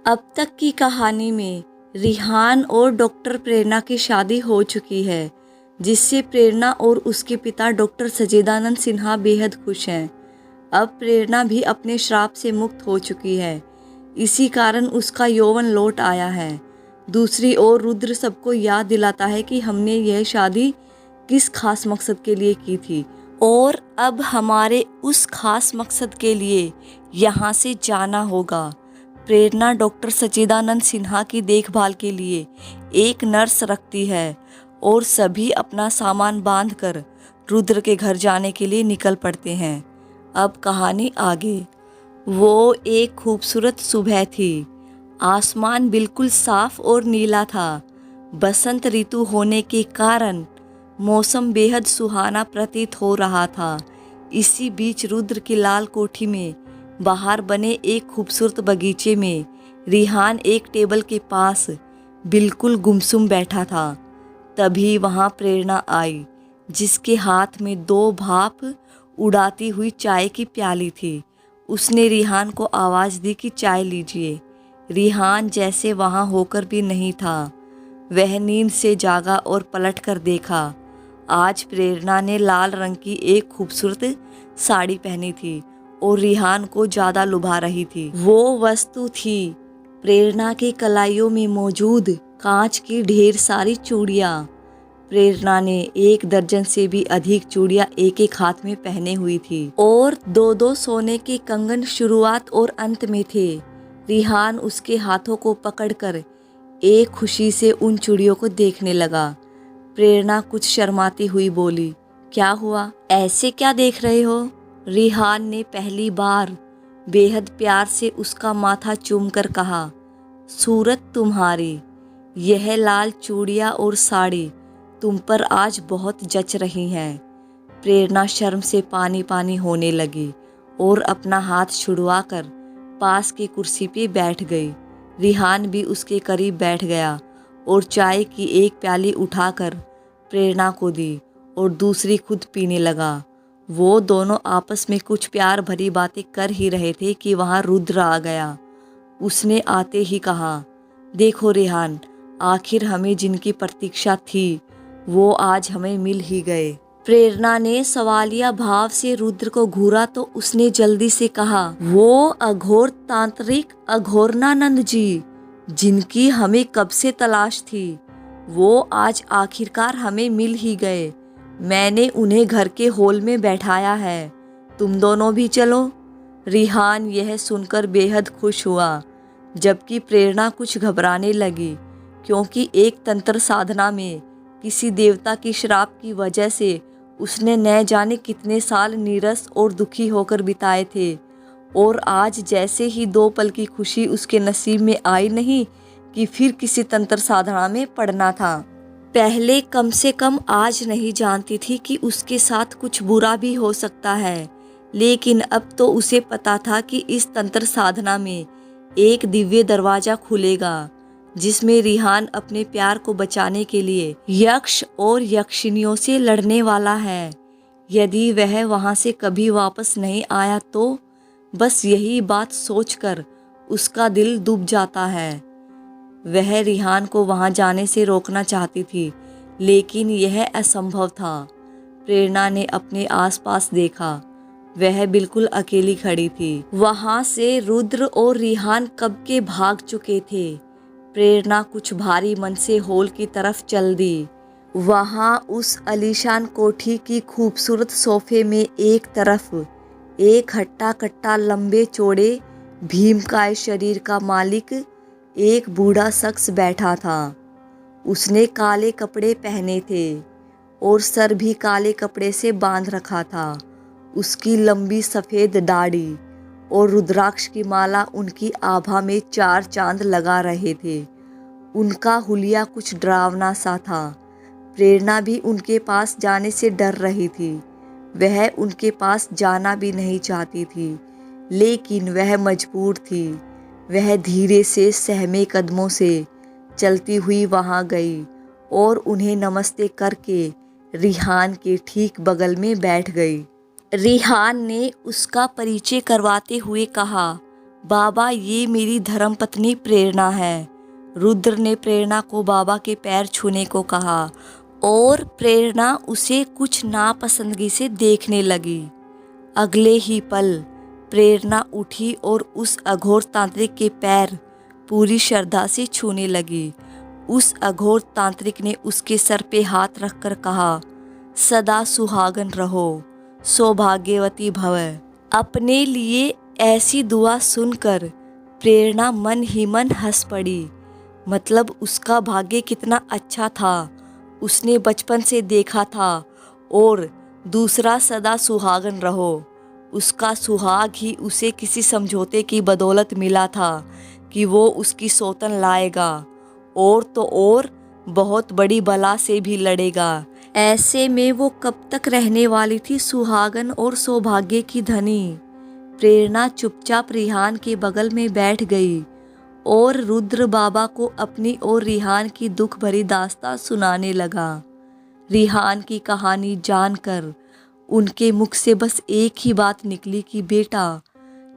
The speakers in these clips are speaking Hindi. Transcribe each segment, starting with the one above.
अब तक की कहानी में रिहान और डॉक्टर प्रेरणा की शादी हो चुकी है, जिससे प्रेरणा और उसके पिता डॉक्टर सच्चिदानंद सिन्हा बेहद खुश हैं। अब प्रेरणा भी अपने श्राप से मुक्त हो चुकी है, इसी कारण उसका यौवन लौट आया है। दूसरी ओर रुद्र सबको याद दिलाता है कि हमने यह शादी किस खास मकसद के लिए की थी और अब हमारे उस खास मकसद के लिए यहाँ से जाना होगा। प्रेरणा डॉक्टर सच्चिदानंद सिन्हा की देखभाल के लिए एक नर्स रखती है और सभी अपना सामान बांधकर रुद्र के घर जाने के लिए निकल पड़ते हैं। अब कहानी आगे। वो एक खूबसूरत सुबह थी। आसमान बिल्कुल साफ और नीला था। बसंत ऋतु होने के कारण मौसम बेहद सुहाना प्रतीत हो रहा था। इसी बीच रुद्र की लाल कोठी में बाहर बने एक खूबसूरत बगीचे में रिहान एक टेबल के पास बिल्कुल गुमसुम बैठा था। तभी वहाँ प्रेरणा आई, जिसके हाथ में 2 भाप उड़ाती हुई चाय की प्याली थी। उसने रिहान को आवाज़ दी कि चाय लीजिए। रिहान जैसे वहाँ होकर भी नहीं था। वह नींद से जागा और पलट कर देखा। आज प्रेरणा ने लाल रंग की एक खूबसूरत साड़ी पहनी थी और रिहान को ज़्यादा लुभा रही थी। वो वस्तु थी प्रेरणा के कलाइयों में मौजूद कांच की ढेर सारी चूड़ियाँ। प्रेरणा ने 1 दर्जन से भी अधिक चूड़ियाँ एक एक हाथ में पहने हुई थी और 2-2 सोने के कंगन शुरुआत और अंत में थे। रिहान उसके हाथों को पकड़कर एक खुशी से उन चूड़ियों को देखने लगा। प्रेरणा कुछ शर्माती हुई बोली, क्या हुआ, ऐसे क्या देख रहे हो? रिहान ने पहली बार बेहद प्यार से उसका माथा चूमकर कहा, सूरत तुम्हारी, यह लाल चूड़ियाँ और साड़ी तुम पर आज बहुत जच रही हैं। प्रेरणा शर्म से पानी पानी होने लगी और अपना हाथ छुड़वाकर पास की कुर्सी पे बैठ गई। रिहान भी उसके करीब बैठ गया और चाय की एक प्याली उठाकर प्रेरणा को दी और दूसरी खुद पीने लगा। वो दोनों आपस में कुछ प्यार भरी बातें कर ही रहे थे कि वहाँ रुद्र आ गया। उसने आते ही कहा, देखो रिहान, आखिर हमें जिनकी प्रतीक्षा थी वो आज हमें मिल ही गए। प्रेरणा ने सवालिया भाव से रुद्र को घूरा तो उसने जल्दी से कहा, वो अघोर तांत्रिक अघोरनानंद जी, जिनकी हमें कब से तलाश थी, वो आज आखिरकार हमें मिल ही गए। मैंने उन्हें घर के हॉल में बैठाया है, तुम दोनों भी चलो। रिहान यह सुनकर बेहद खुश हुआ, जबकि प्रेरणा कुछ घबराने लगी, क्योंकि एक तंत्र साधना में किसी देवता की श्राप की वजह से उसने न जाने कितने साल नीरस और दुखी होकर बिताए थे और आज जैसे ही 2 पल की खुशी उसके नसीब में आई नहीं कि फिर किसी तंत्र साधना में पड़ना था। पहले कम से कम आज नहीं जानती थी कि उसके साथ कुछ बुरा भी हो सकता है, लेकिन अब तो उसे पता था कि इस तंत्र साधना में एक दिव्य दरवाजा खुलेगा, जिसमें रिहान अपने प्यार को बचाने के लिए यक्ष और यक्षिनियों से लड़ने वाला है। यदि वह वहां से कभी वापस नहीं आया तो बस यही बात सोचकर उसका दिल डूब जाता है। वह रिहान को वहां जाने से रोकना चाहती थी, लेकिन यह असंभव था। प्रेरणा ने अपने आसपास देखा, वह बिल्कुल अकेली खड़ी थी। वहां से रुद्र और रिहान कब के भाग चुके थे। प्रेरणा कुछ भारी मन से हॉल की तरफ चल दी। वहां उस आलीशान कोठी की खूबसूरत सोफे में एक तरफ एक हट्टा कट्टा लंबे चौड़े भीमकाय शरीर का मालिक एक बूढ़ा शख्स बैठा था। उसने काले कपड़े पहने थे और सर भी काले कपड़े से बांध रखा था। उसकी लंबी सफ़ेद दाढ़ी और रुद्राक्ष की माला उनकी आभा में 4 चांद लगा रहे थे। उनका हुलिया कुछ डरावना सा था। प्रेरणा भी उनके पास जाने से डर रही थी। वह उनके पास जाना भी नहीं चाहती थी, लेकिन वह मजबूर थी। वह धीरे से सहमे कदमों से चलती हुई वहां गई और उन्हें नमस्ते करके रिहान के ठीक बगल में बैठ गई। रिहान ने उसका परिचय करवाते हुए कहा, बाबा, ये मेरी धर्मपत्नी प्रेरणा है। रुद्र ने प्रेरणा को बाबा के पैर छूने को कहा और प्रेरणा उसे कुछ नापसंदगी से देखने लगी। अगले ही पल प्रेरणा उठी और उस अघोर तांत्रिक के पैर पूरी श्रद्धा से छूने लगी। उस अघोर तांत्रिक ने उसके सर पे हाथ रखकर कहा, सदा सुहागन रहो, सौभाग्यवती भव। अपने लिए ऐसी दुआ सुनकर प्रेरणा मन ही मन हंस पड़ी। मतलब उसका भाग्य कितना अच्छा था, उसने बचपन से देखा था। और दूसरा सदा सुहागन रहो, उसका सुहाग ही उसे किसी समझौते की बदौलत मिला था कि वो उसकी सौतन लाएगा और तो और बहुत बड़ी बला से भी लड़ेगा। ऐसे में वो कब तक रहने वाली थी सुहागन और सौभाग्य की धनी। प्रेरणा चुपचाप रिहान के बगल में बैठ गई और रुद्र बाबा को अपनी और रिहान की दुख भरी दास्तां सुनाने लगा। रिहान की कहानी जानकर उनके मुख से बस एक ही बात निकली कि बेटा,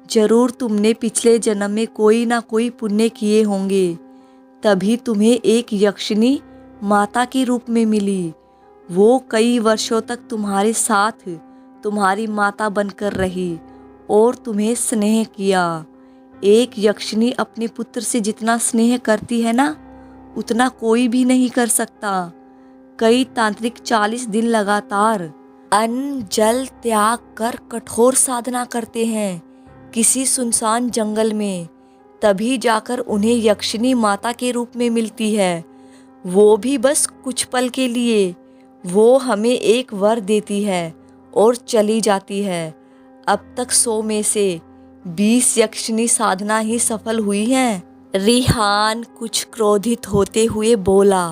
जरूर तुमने पिछले जन्म में कोई ना कोई पुण्य किए होंगे, तभी तुम्हें एक यक्षिणी माता के रूप में मिली। वो कई वर्षों तक तुम्हारे साथ तुम्हारी माता बनकर रही और तुम्हें स्नेह किया। एक यक्षिणी अपने पुत्र से जितना स्नेह करती है ना, उतना कोई भी नहीं कर सकता। कई तांत्रिक 40 दिन लगातार अन्न जल त्याग कर कठोर साधना करते हैं किसी सुनसान जंगल में, तभी जाकर उन्हें यक्षिणी माता के रूप में मिलती है। वो भी बस कुछ पल के लिए। वो हमें एक वर देती है और चली जाती है। अब तक 100 में से 20 यक्षिणी साधना ही सफल हुई हैं। रिहान कुछ क्रोधित होते हुए बोला,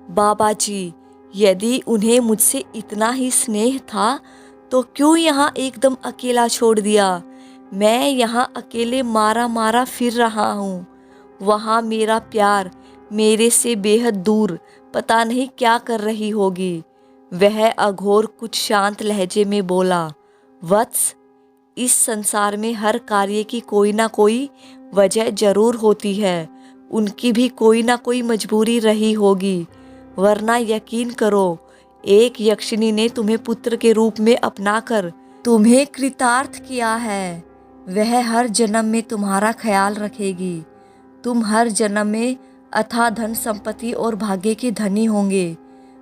बाबा जी, यदि उन्हें मुझसे इतना ही स्नेह था तो क्यों यहाँ एकदम अकेला छोड़ दिया। मैं यहाँ अकेले मारा मारा फिर रहा हूँ। वहाँ मेरा प्यार मेरे से बेहद दूर पता नहीं क्या कर रही होगी। वह अघोर कुछ शांत लहजे में बोला, वत्स, इस संसार में हर कार्य की कोई ना कोई वजह जरूर होती है। उनकी भी कोई ना कोई मजबूरी रही होगी, वरना यकीन करो, एक यक्षिणी ने तुम्हें पुत्र के रूप में अपनाकर तुम्हें कृतार्थ किया है। वह हर जन्म में तुम्हारा ख्याल रखेगी। तुम हर जन्म में अथाह धन संपत्ति और भाग्य के धनी होंगे।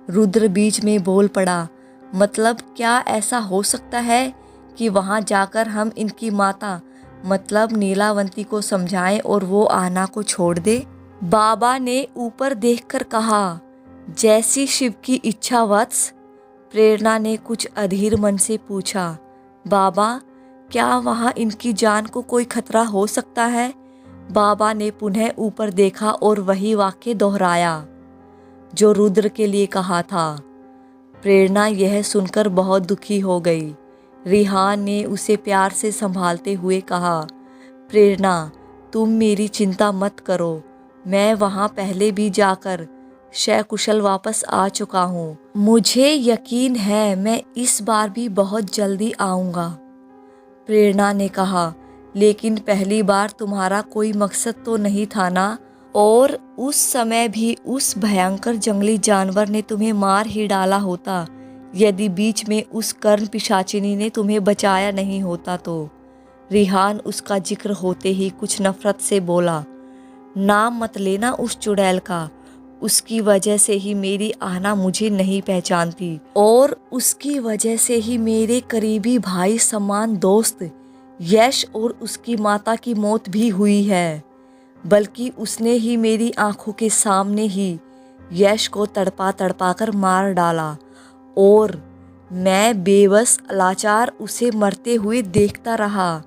रुद्र बीच में बोल पड़ा, मतलब क्या ऐसा हो सकता है कि वहां जाकर हम इनकी माता मतलब नीलावंती को समझाएं और वो आना को छोड़ दे। बाबा ने ऊपर देखकर कहा, जैसी शिव की इच्छा वत्स। प्रेरणा ने कुछ अधीर मन से पूछा, बाबा, क्या वहाँ इनकी जान को कोई खतरा हो सकता है। बाबा ने पुनः ऊपर देखा और वही वाक्य दोहराया जो रुद्र के लिए कहा था। प्रेरणा यह सुनकर बहुत दुखी हो गई। रिहान ने उसे प्यार से संभालते हुए कहा, प्रेरणा, तुम मेरी चिंता मत करो। मैं वहाँ पहले भी जाकर सकुशल वापस आ चुका हूँ। मुझे यकीन है मैं इस बार भी बहुत जल्दी आऊँगा। प्रेरणा ने कहा, लेकिन पहली बार तुम्हारा कोई मकसद तो नहीं था ना। और उस समय भी उस भयंकर जंगली जानवर ने तुम्हें मार ही डाला होता यदि बीच में उस कर्ण पिशाचिनी ने तुम्हें बचाया नहीं होता तो। रिहान उसका जिक्र होते ही कुछ नफरत से बोला, नाम मत लेना उस चुड़ैल का। उसकी वजह से ही मेरी आहना मुझे नहीं पहचानती और उसकी वजह से ही मेरे करीबी भाई समान दोस्त यश और उसकी माता की मौत भी हुई है। बल्कि उसने ही मेरी आंखों के सामने ही यश को तड़पा तड़पा कर मार डाला और मैं बेबस लाचार उसे मरते हुए देखता रहा।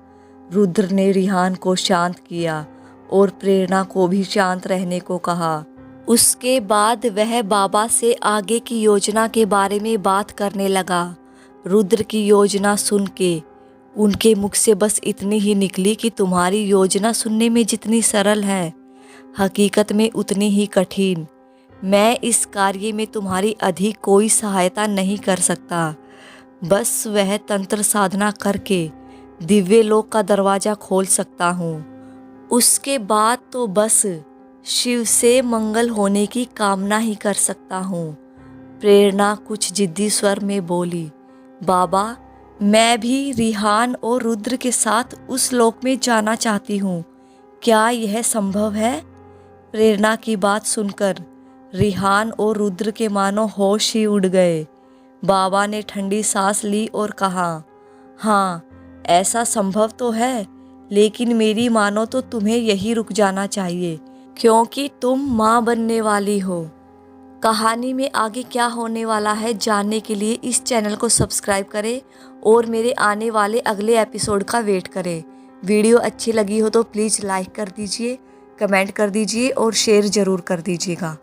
रुद्र ने रिहान को शांत किया और प्रेरणा को भी शांत रहने को कहा। उसके बाद वह बाबा से आगे की योजना के बारे में बात करने लगा। रुद्र की योजना सुन के उनके मुख से बस इतनी ही निकली कि तुम्हारी योजना सुनने में जितनी सरल है, हकीकत में उतनी ही कठिन। मैं इस कार्य में तुम्हारी अधिक कोई सहायता नहीं कर सकता। बस वह तंत्र साधना करके दिव्य लोक का दरवाज़ा खोल सकता हूँ उसके बाद तो बस शिव से मंगल होने की कामना ही कर सकता हूँ। प्रेरणा कुछ जिद्दी स्वर में बोली, बाबा मैं भी रिहान और रुद्र के साथ उस लोक में जाना चाहती हूँ, क्या यह संभव है? प्रेरणा की बात सुनकर रिहान और रुद्र के मानो होश ही उड़ गए। बाबा ने ठंडी सांस ली और कहा, हाँ ऐसा संभव तो है, लेकिन मेरी मानो तो तुम्हें यही रुक जाना चाहिए, क्योंकि तुम माँ बनने वाली हो। कहानी में आगे क्या होने वाला है जानने के लिए इस चैनल को सब्सक्राइब करें और मेरे आने वाले अगले एपिसोड का वेट करें। वीडियो अच्छी लगी हो तो प्लीज़ लाइक कर दीजिए, कमेंट कर दीजिए और शेयर ज़रूर कर दीजिएगा।